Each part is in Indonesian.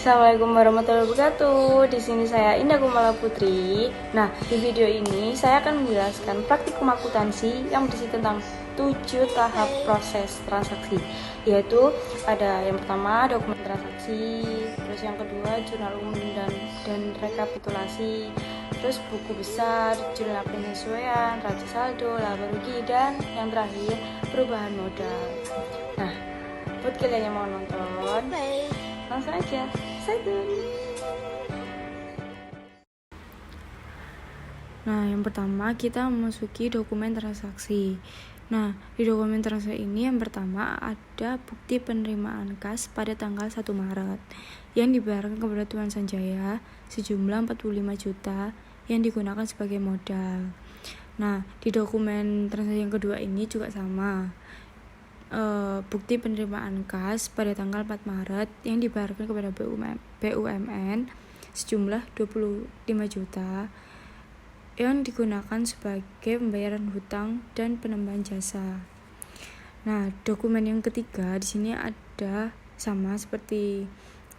Assalamualaikum warahmatullahi wabarakatuh. Di sini saya Indah Kumala Putri. Nah, di video ini saya akan menjelaskan praktikum akuntansi yang berisi tentang 7 tahap proses transaksi, yaitu ada yang pertama dokumen transaksi, terus yang kedua jurnal umum dan rekapitulasi, terus buku besar, jurnal penyesuaian, raja saldo, laba rugi, dan yang terakhir perubahan modal. Nah, buat kalian yang mau nonton, langsung aja, stay tune. Nah, yang pertama kita memasuki dokumen transaksi. Nah, di dokumen transaksi ini yang pertama ada bukti penerimaan kas pada tanggal 1 Maret yang dibayarkan kepada Tuan Sanjaya sejumlah 45 juta yang digunakan sebagai modal. Nah, di dokumen transaksi yang kedua ini juga sama. Bukti penerimaan kas pada tanggal 4 Maret yang dibayarkan kepada BUMN sejumlah 25 juta yang digunakan sebagai pembayaran hutang dan penambahan jasa. Nah, dokumen yang ketiga di sini ada sama seperti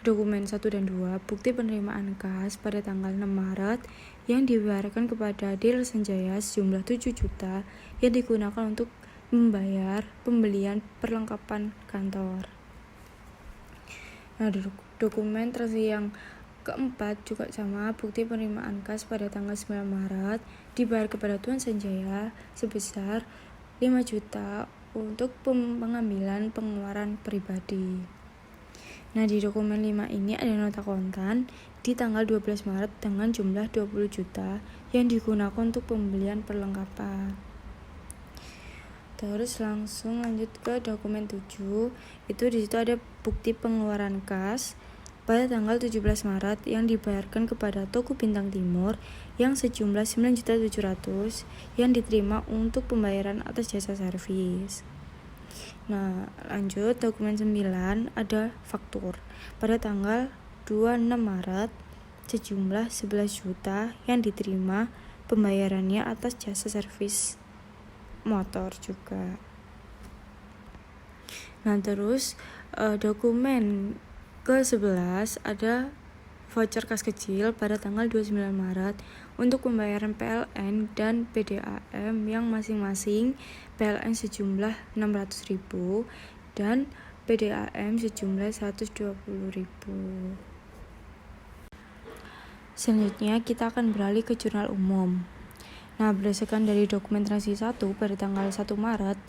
dokumen 1 dan 2, bukti penerimaan kas pada tanggal 6 Maret yang dibayarkan kepada Deal Sanjaya sejumlah 7 juta yang digunakan untuk membayar pembelian perlengkapan kantor. Nah, dokumen transaksi yang keempat juga sama, bukti penerimaan kas pada tanggal 9 Maret dibayar kepada Tuan Sanjaya sebesar 5 juta untuk pengambilan pengeluaran pribadi. Nah, di dokumen 5 ini ada nota kontan di tanggal 12 Maret dengan jumlah 20 juta yang digunakan untuk pembelian perlengkapan. Terus langsung lanjut ke dokumen 7. Itu di situ ada bukti pengeluaran kas pada tanggal 17 Maret yang dibayarkan kepada Toko Bintang Timur yang sejumlah 9.700.000 yang diterima untuk pembayaran atas jasa servis. Nah, lanjut dokumen 9 ada faktur pada tanggal 26 Maret sejumlah 11 juta yang diterima pembayarannya atas jasa servis motor juga. Nah, terus dokumen ke-11 ada voucher kas kecil pada tanggal 29 Maret untuk pembayaran PLN dan PDAM yang masing-masing PLN sejumlah 600.000 dan PDAM sejumlah 120.000. Selanjutnya kita akan beralih ke jurnal umum. Nah, berdasarkan dari dokumen transaksi 1 pada tanggal 1 Maret,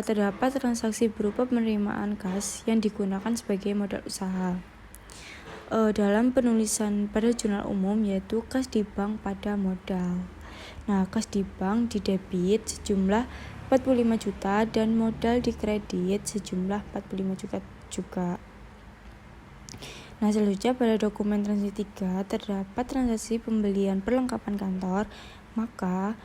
terdapat transaksi berupa penerimaan kas yang digunakan sebagai modal usaha. Dalam penulisan pada jurnal umum yaitu kas di bank pada modal. Nah, kas di bank didebit sejumlah 45 juta dan modal dikredit sejumlah 45 juta juga. Nah, selanjutnya pada dokumen transaksi 3 terdapat transaksi pembelian perlengkapan kantor, maka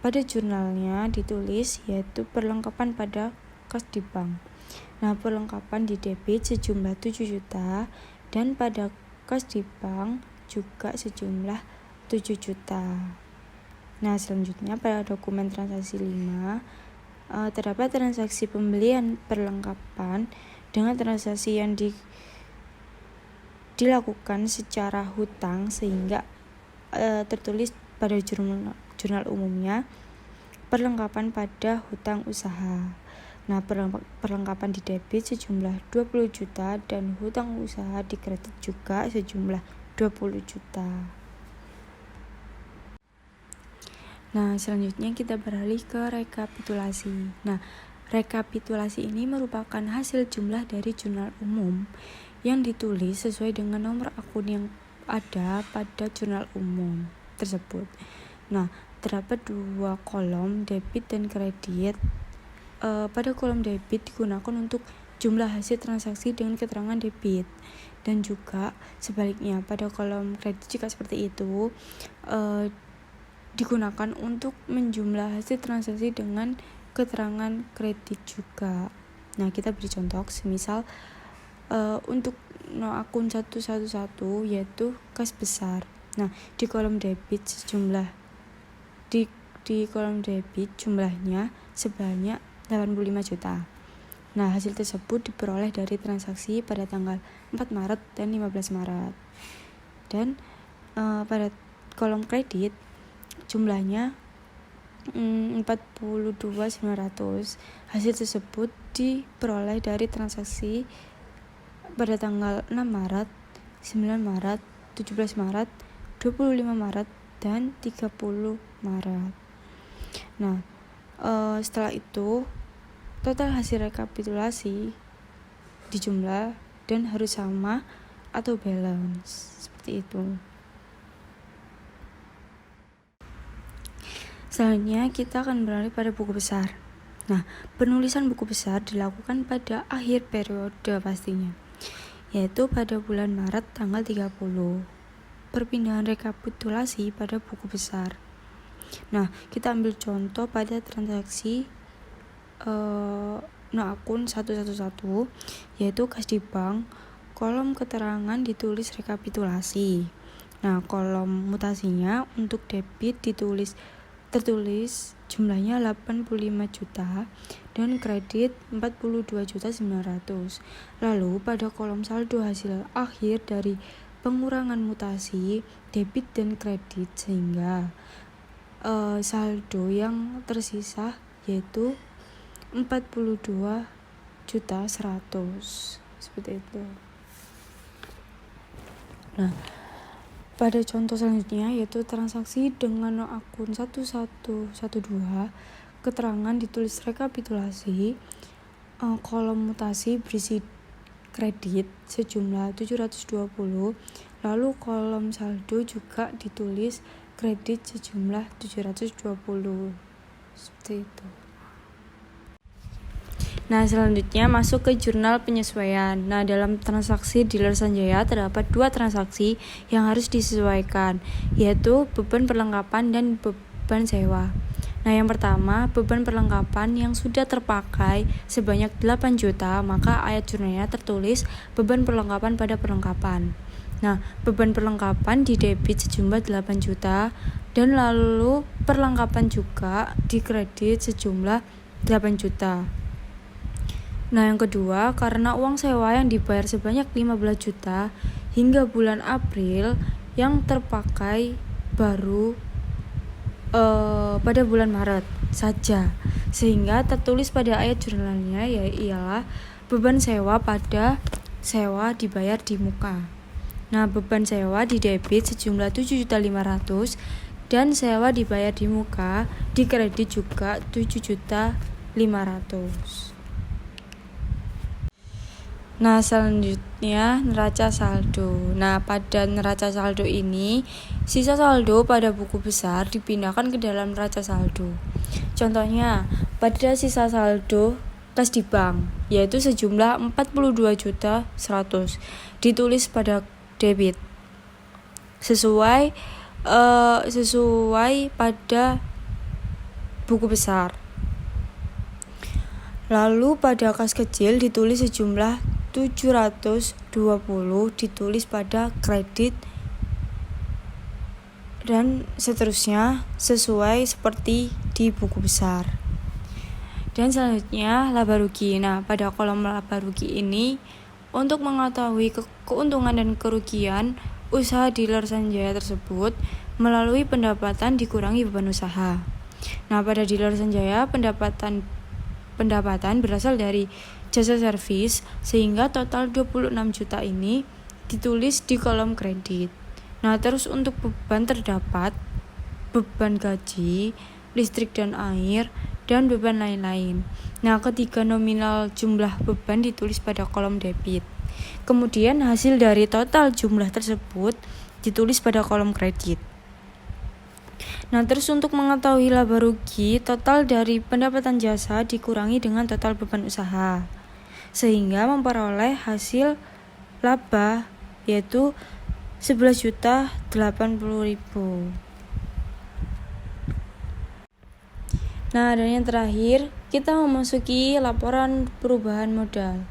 pada jurnalnya ditulis yaitu perlengkapan pada kas di bank. Nah, perlengkapan didebit sejumlah 7 juta dan pada kas di bank juga sejumlah 7 juta. Nah, selanjutnya pada dokumen transaksi 5 terdapat transaksi pembelian perlengkapan dengan transaksi yang dilakukan secara hutang sehingga tertulis pada jurnal umumnya perlengkapan pada hutang usaha. Nah, perlengkapan didebit sejumlah 20 juta dan hutang usaha dikredit juga sejumlah 20 juta. Nah, selanjutnya kita beralih ke rekapitulasi. Nah, rekapitulasi ini merupakan hasil jumlah dari jurnal umum yang ditulis sesuai dengan nomor akun yang ada pada jurnal umum tersebut. Nah, terdapat 2 kolom, debit dan kredit. Pada kolom debit digunakan untuk jumlah hasil transaksi dengan keterangan debit, dan juga sebaliknya pada kolom kredit juga seperti itu, digunakan untuk menjumlah hasil transaksi dengan keterangan kredit juga. Nah, kita beri contoh, semisal untuk akun 111 yaitu kas besar. Nah, di kolom debit sejumlah di kolom debit jumlahnya sebanyak 85 juta. Nah, hasil tersebut diperoleh dari transaksi pada tanggal 4 Maret dan 15 Maret. Dan pada kolom kredit jumlahnya 42.900. Hasil tersebut diperoleh dari transaksi pada tanggal 6 Maret, 9 Maret, 17 Maret, 25 Maret, dan 30 Maret. Nah, setelah itu total hasil rekapitulasi dijumlah dan harus sama atau balance, seperti itu. Selanjutnya kita akan beralih pada buku besar. Nah, penulisan buku besar dilakukan pada akhir periode pastinya, yaitu pada bulan Maret tanggal 30. Perpindahan rekapitulasi pada buku besar. Nah, kita ambil contoh pada transaksi akun 111, yaitu kas di bank. Kolom keterangan ditulis rekapitulasi. Nah, kolom mutasinya untuk debit tertulis jumlahnya 85 juta dan kredit 42.900. Lalu pada kolom saldo hasil akhir dari pengurangan mutasi debit dan kredit, sehingga saldo yang tersisa yaitu 42.100, seperti itu. Nah, pada contoh selanjutnya yaitu transaksi dengan akun 1112, keterangan ditulis rekapitulasi, kolom mutasi berisi kredit sejumlah 720, lalu kolom saldo juga ditulis kredit sejumlah 720, seperti itu. Nah, selanjutnya masuk ke jurnal penyesuaian. Nah, dalam transaksi dealer Sanjaya terdapat 2 transaksi yang harus disesuaikan, yaitu beban perlengkapan dan beban sewa. Nah, yang pertama, beban perlengkapan yang sudah terpakai sebanyak 8 juta, maka ayat jurnalnya tertulis beban perlengkapan pada perlengkapan. Nah, beban perlengkapan didebit sejumlah 8 juta dan lalu perlengkapan juga dikredit sejumlah 8 juta. Nah, yang kedua, karena uang sewa yang dibayar sebanyak 15 juta hingga bulan April yang terpakai baru pada bulan Maret saja, sehingga tertulis pada ayat jurnalnya ialah beban sewa pada sewa dibayar di muka. Nah, beban sewa didebit sejumlah 7.500.000 dan sewa dibayar di muka dikredit juga 7.500.000. Nah, selanjutnya neraca saldo. Nah, pada neraca saldo ini, sisa saldo pada buku besar dipindahkan ke dalam neraca saldo. Contohnya, pada sisa saldo kas di bank, yaitu sejumlah 42.100.000, ditulis pada debit sesuai pada buku besar. Lalu pada kas kecil ditulis sejumlah 720, ditulis pada kredit, dan seterusnya sesuai seperti di buku besar. Dan selanjutnya laba rugi. Nah, pada kolom laba rugi ini untuk mengetahui keuntungan dan kerugian usaha dealer Sanjaya tersebut melalui pendapatan dikurangi beban usaha. Nah, pada dealer Sanjaya pendapatan berasal dari jasa servis, sehingga total 26 juta ini ditulis di kolom kredit. Nah, terus untuk beban terdapat beban gaji, listrik dan air, dan beban lain-lain. Nah, ketiga nominal jumlah beban ditulis pada kolom debit. Kemudian hasil dari total jumlah tersebut ditulis pada kolom kredit. Nah, terus untuk mengetahui laba rugi, total dari pendapatan jasa dikurangi dengan total beban usaha, sehingga memperoleh hasil laba yaitu 11.080.000. Nah, dan yang terakhir kita memasuki laporan perubahan modal.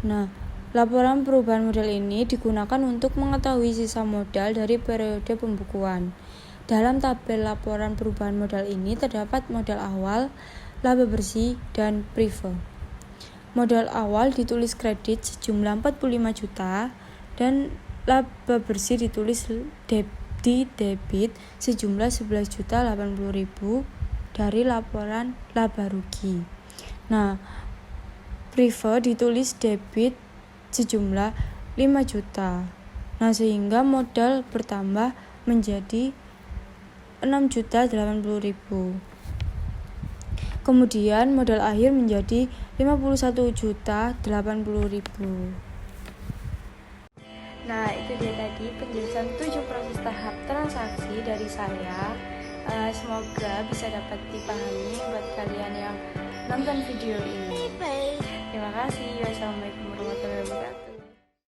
Nah, laporan perubahan modal ini digunakan untuk mengetahui sisa modal dari periode pembukuan. Dalam tabel laporan perubahan modal ini terdapat modal awal, laba bersih, dan prive. Modal awal ditulis kredit sejumlah 45 juta dan laba bersih ditulis di debit sejumlah 11.080.000 dari laporan laba rugi. Nah, prefer ditulis debit sejumlah 5 juta. Nah, sehingga modal bertambah menjadi 6.080.000. Kemudian modal akhir menjadi 51.080.000. Nah, itu dia tadi penjelasan 7 proses tahap transaksi dari saya. Semoga bisa dapat dipahami buat kalian yang nonton video ini. Terima kasih. Wassalamualaikum warahmatullahi wabarakatuh.